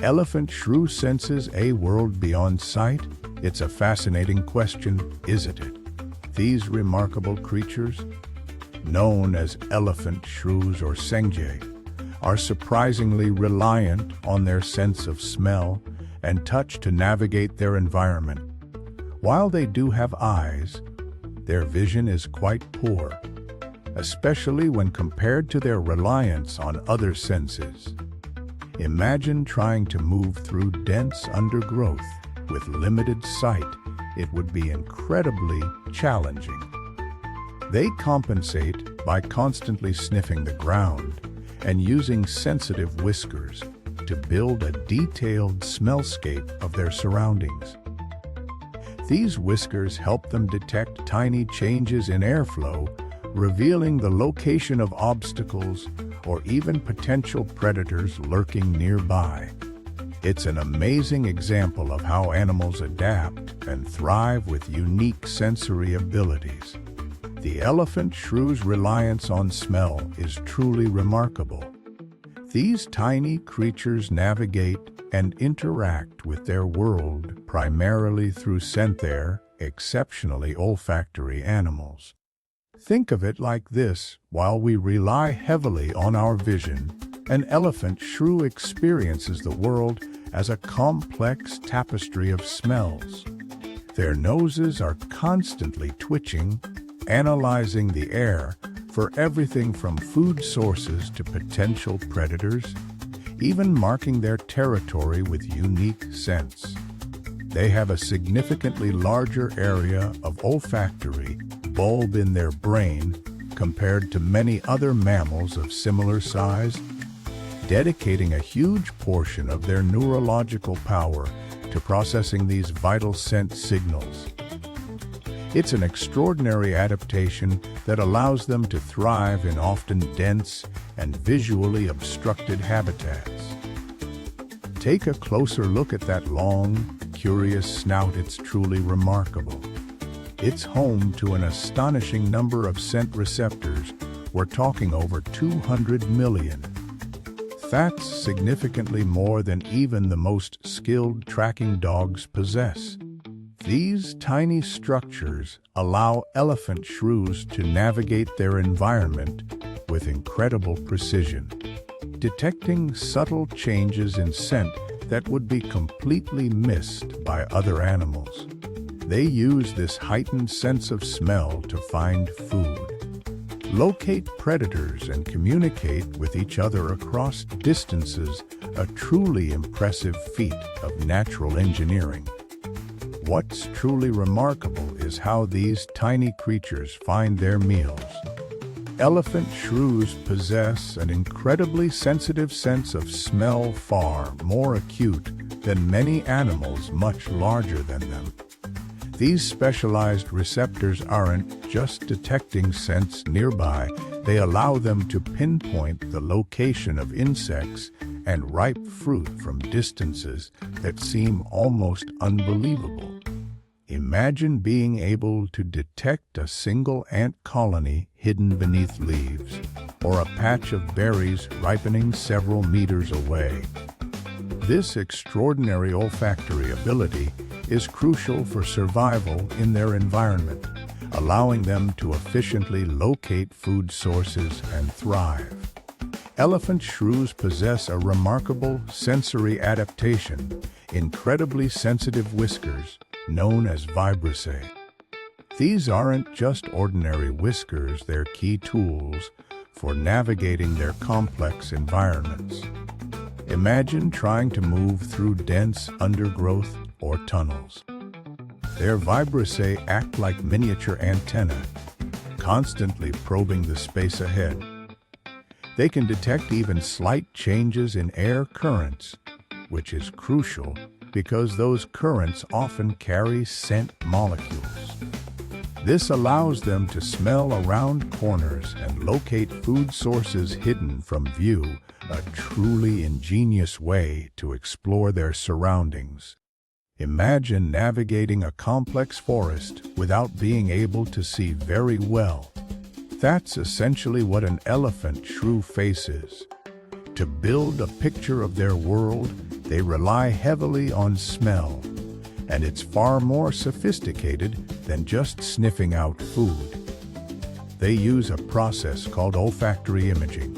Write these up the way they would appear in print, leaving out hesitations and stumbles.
elephant shrew senses a world beyond sight? It's a fascinating question, isn't it? These remarkable creatures, known as elephant shrews or sengjay, are surprisingly reliant on their sense of smell and touch to navigate their environment. While they do have eyes, their vision is quite poor, especially when compared to their reliance on other senses. Imagine trying to move through dense undergrowth with limited sight. It would be incredibly challenging. They compensate by constantly sniffing the ground and using sensitive whiskers to build a detailed smellscape of their surroundings. These whiskers help them detect tiny changes in airflow, revealing the location of obstacles or even potential predators lurking nearby. It's an amazing example of how animals adapt and thrive with unique sensory abilities. The elephant shrew's reliance on smell is truly remarkable. These tiny creatures navigate and interact with their world primarily through scent. They're exceptionally olfactory animals. Think of it like this: while we rely heavily on our vision, an elephant shrew experiences the world as a complex tapestry of smells. Their noses are constantly twitching, analyzing the air for everything from food sources to potential predators, even marking their territory with unique scents. They have a significantly larger area of olfactory bulb in their brain compared to many other mammals of similar size, dedicating a huge portion of their neurological power to processing these vital scent signals. It's an extraordinary adaptation that allows them to thrive in often dense and visually obstructed habitats. Take a closer look at that long, curious snout. It's truly remarkable. It's home to an astonishing number of scent receptors. We're talking over 200 million. That's significantly more than even the most skilled tracking dogs possess. These tiny structures allow elephant shrews to navigate their environment with incredible precision, detecting subtle changes in scent that would be completely missed by other animals. They use this heightened sense of smell to find food, locate predators, and communicate with each other across distances, a truly impressive feat of natural engineering. What's truly remarkable is how these tiny creatures find their meals. Elephant shrews possess an incredibly sensitive sense of smell, far more acute than many animals much larger than them. These specialized receptors aren't just detecting scents nearby, they allow them to pinpoint the location of insects and ripe fruit from distances that seem almost unbelievable. Imagine being able to detect a single ant colony hidden beneath leaves, or a patch of berries ripening several meters away. This extraordinary olfactory ability is crucial for survival in their environment, allowing them to efficiently locate food sources and thrive. Elephant shrews possess a remarkable sensory adaptation, incredibly sensitive whiskers, known as vibrissae. These aren't just ordinary whiskers, they're key tools for navigating their complex environments. Imagine trying to move through dense undergrowth or tunnels. Their vibrissae act like miniature antennae, constantly probing the space ahead. They can detect even slight changes in air currents, which is crucial because those currents often carry scent molecules. This allows them to smell around corners and locate food sources hidden from view, a truly ingenious way to explore their surroundings. Imagine navigating a complex forest without being able to see very well. That's essentially what an elephant shrew faces. To build a picture of their world, They rely heavily on smell, and it's far more sophisticated than just sniffing out food. They use a process called olfactory imaging.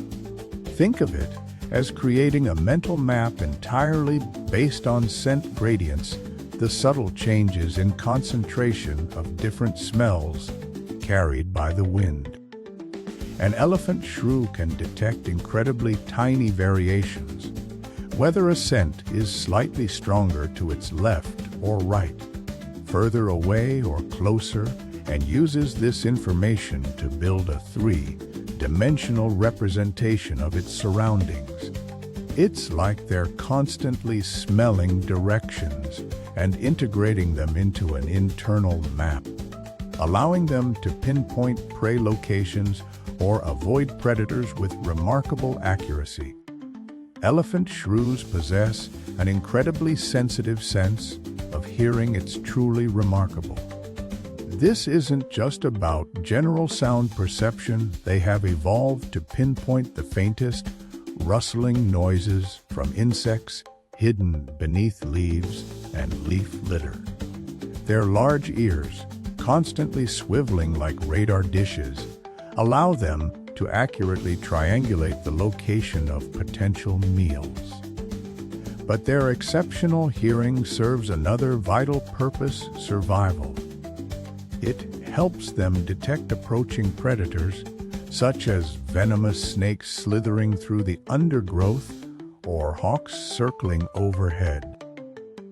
Think of it as creating a mental map entirely based on scent gradients, the subtle changes in concentration of different smells carried by the wind. An elephant shrew can detect incredibly tiny variations, whether a scent is slightly stronger to its left or right, further away or closer, and uses this information to build a three-dimensional representation of its surroundings. It's like they're constantly smelling directions and integrating them into an internal map, allowing them to pinpoint prey locations or avoid predators with remarkable accuracy. Elephant shrews possess an incredibly sensitive sense of hearing. It's truly remarkable. This isn't just about general sound perception. They have evolved to pinpoint the faintest, rustling noises from insects hidden beneath leaves and leaf litter. Their large ears, constantly swiveling like radar dishes, allow them to accurately triangulate the location of potential meals. But their exceptional hearing serves another vital purpose: survival. It helps them detect approaching predators, such as venomous snakes slithering through the undergrowth or hawks circling overhead.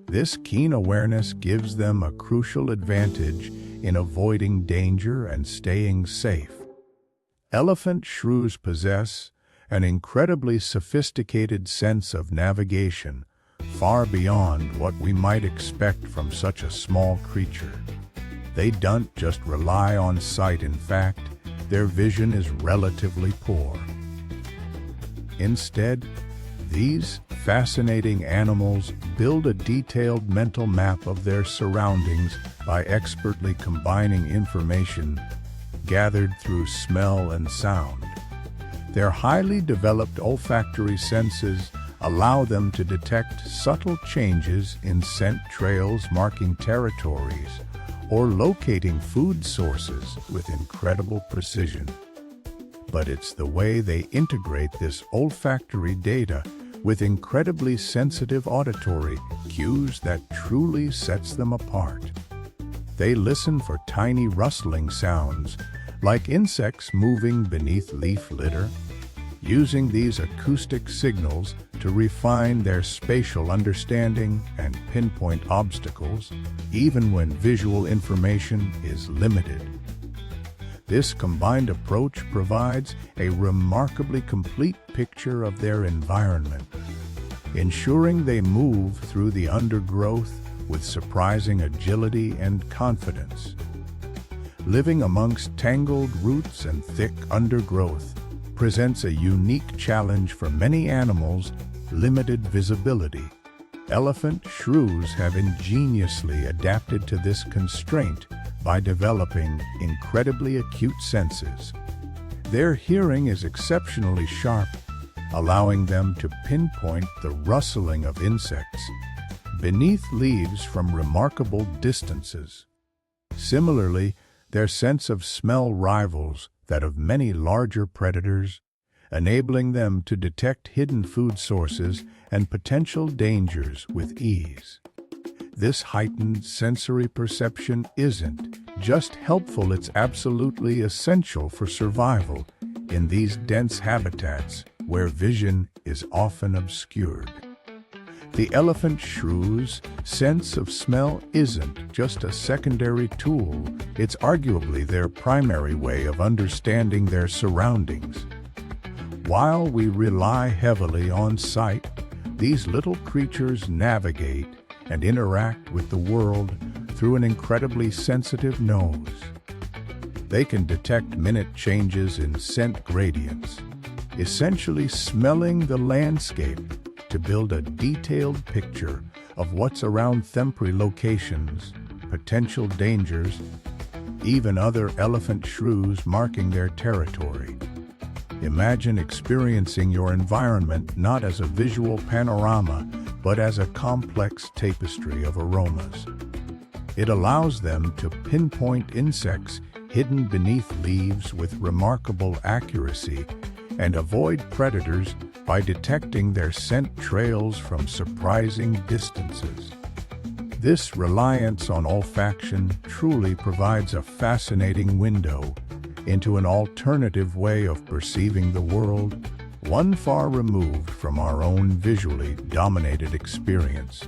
This keen awareness gives them a crucial advantage in avoiding danger and staying safe. Elephant shrews possess an incredibly sophisticated sense of navigation, far beyond what we might expect from such a small creature. They don't just rely on sight. In fact, their vision is relatively poor. Instead, these fascinating animals build a detailed mental map of their surroundings by expertly combining information gathered through smell and sound. Their highly developed olfactory senses allow them to detect subtle changes in scent trails marking territories or locating food sources with incredible precision. But it's the way they integrate this olfactory data with incredibly sensitive auditory cues that truly sets them apart. They listen for tiny rustling sounds, like insects moving beneath leaf litter, using these acoustic signals to refine their spatial understanding and pinpoint obstacles, even when visual information is limited. This combined approach provides a remarkably complete picture of their environment, ensuring they move through the undergrowth with surprising agility and confidence. Living amongst tangled roots and thick undergrowth presents a unique challenge for many animals. Limited visibility. Elephant shrews have ingeniously adapted to this constraint by developing incredibly acute senses. Their hearing is exceptionally sharp, allowing them to pinpoint the rustling of insects beneath leaves from remarkable distances. Similarly, their sense of smell rivals that of many larger predators, enabling them to detect hidden food sources and potential dangers with ease. This heightened sensory perception isn't just helpful, it's absolutely essential for survival in these dense habitats where vision is often obscured. The elephant shrew's sense of smell isn't just a secondary tool, it's arguably their primary way of understanding their surroundings. While we rely heavily on sight, these little creatures navigate and interact with the world through an incredibly sensitive nose. They can detect minute changes in scent gradients, essentially smelling the landscape to build a detailed picture of what's around them, locations, potential dangers, even other elephant shrews marking their territory. Imagine experiencing your environment not as a visual panorama, but as a complex tapestry of aromas. It allows them to pinpoint insects hidden beneath leaves with remarkable accuracy and avoid predators by detecting their scent trails from surprising distances. This reliance on olfaction truly provides a fascinating window into an alternative way of perceiving the world, one far removed from our own visually dominated experience.